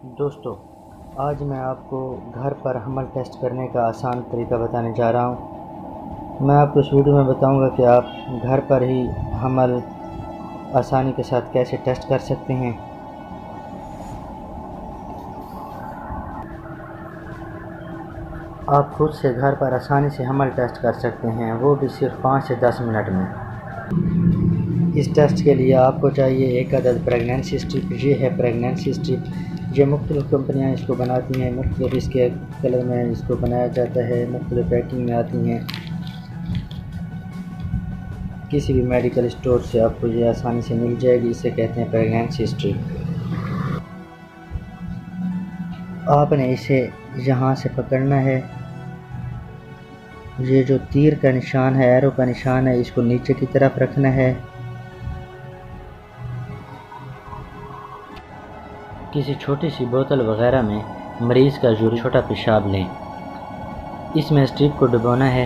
दोस्तों, आज मैं आपको घर पर हमल टेस्ट करने का आसान तरीका बताने जा रहा हूँ। मैं आपको इस वीडियो में बताऊँगा कि आप घर पर ही हमल आसानी के साथ कैसे टेस्ट कर सकते हैं। आप खुद से घर पर आसानी से हमल टेस्ट कर सकते हैं, वो भी सिर्फ 5 से 10 मिनट में। इस टेस्ट के लिए आपको चाहिए एक अदद प्रेगनेंसी स्ट्रिप। ये है प्रेगनेंसी स्ट्रिप। ये मुख्तलिफ़ कंपनियां इसको बनाती हैं, मुख्तलिफ़ इसके कलर में इसको बनाया जाता है, मुख्तलिफ़ पैकिंग में आती हैं। किसी भी मेडिकल स्टोर से आपको ये आसानी से मिल जाएगी। इसे कहते हैं प्रेगनेंसी स्ट्रिप। आपने इसे यहाँ से पकड़ना है। ये जो तीर का निशान है, एरो का निशान है, इसको नीचे की तरफ रखना है। किसी छोटी सी बोतल वगैरह में मरीज़ का जो छोटा पेशाब लें, इसमें स्ट्रिप को डुबोना है।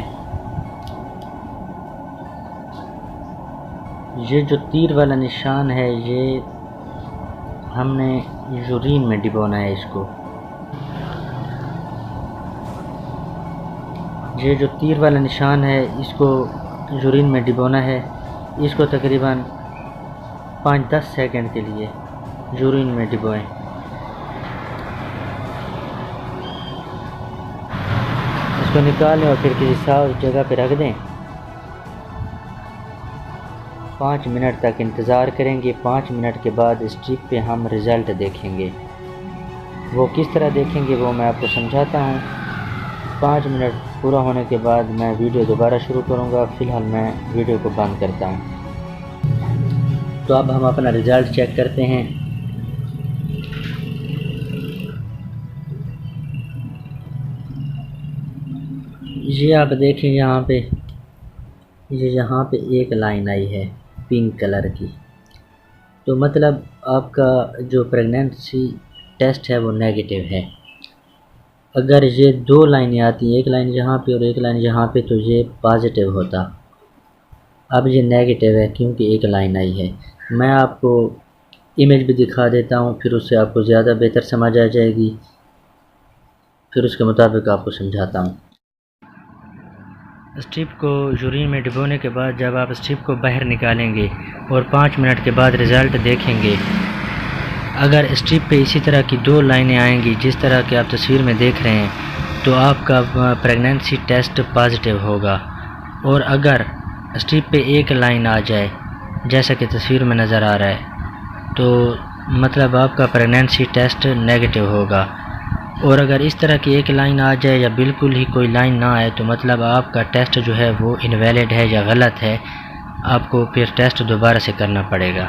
ये जो तीर वाला निशान है, ये हमने यूरिन में डुबोना है इसको। ये जो तीर वाला निशान है, इसको यूरिन में डुबोना है। इसको तकरीबन 5-10 सेकंड के लिए यूरिन में डुबोएं। इसको निकालें और फिर किसी साफ जगह पर रख दें। 5 मिनट तक इंतज़ार करेंगे। 5 मिनट के बाद स्ट्रिप पे हम रिज़ल्ट देखेंगे। वो किस तरह देखेंगे वो मैं आपको समझाता हूँ। 5 मिनट पूरा होने के बाद मैं वीडियो दोबारा शुरू करूँगा। फ़िलहाल मैं वीडियो को बंद करता हूँ। तो अब हम अपना रिज़ल्ट चेक करते हैं। ये आप देखें, यहाँ पे एक लाइन आई है पिंक कलर की। तो मतलब आपका जो प्रेगनेंसी टेस्ट है वो नेगेटिव है। अगर ये 2 लाइनें आती, एक लाइन यहाँ पे और एक लाइन यहाँ पे, तो ये पॉजिटिव होता। अब ये नेगेटिव है क्योंकि एक लाइन आई है। मैं आपको इमेज भी दिखा देता हूँ, फिर उससे आपको ज़्यादा बेहतर समझ आ जाएगी। फिर उसके मुताबिक आपको समझाता हूँ। स्ट्रिप को यूरिन में डुबोने के बाद जब आप स्ट्रिप को बाहर निकालेंगे और 5 मिनट के बाद रिज़ल्ट देखेंगे, अगर स्ट्रिप पे इसी तरह की 2 लाइनें आएंगी जिस तरह के आप तस्वीर में देख रहे हैं, तो आपका प्रेगनेंसी टेस्ट पॉजिटिव होगा। और अगर स्ट्रिप पे एक लाइन आ जाए जैसा कि तस्वीर में नज़र आ रहा है, तो मतलब आपका प्रेगनेंसी टेस्ट नेगेटिव होगा। और अगर इस तरह की एक लाइन आ जाए या बिल्कुल ही कोई लाइन ना आए, तो मतलब आपका टेस्ट जो है वो इनवैलिड है या गलत है। आपको फिर टेस्ट दोबारा से करना पड़ेगा।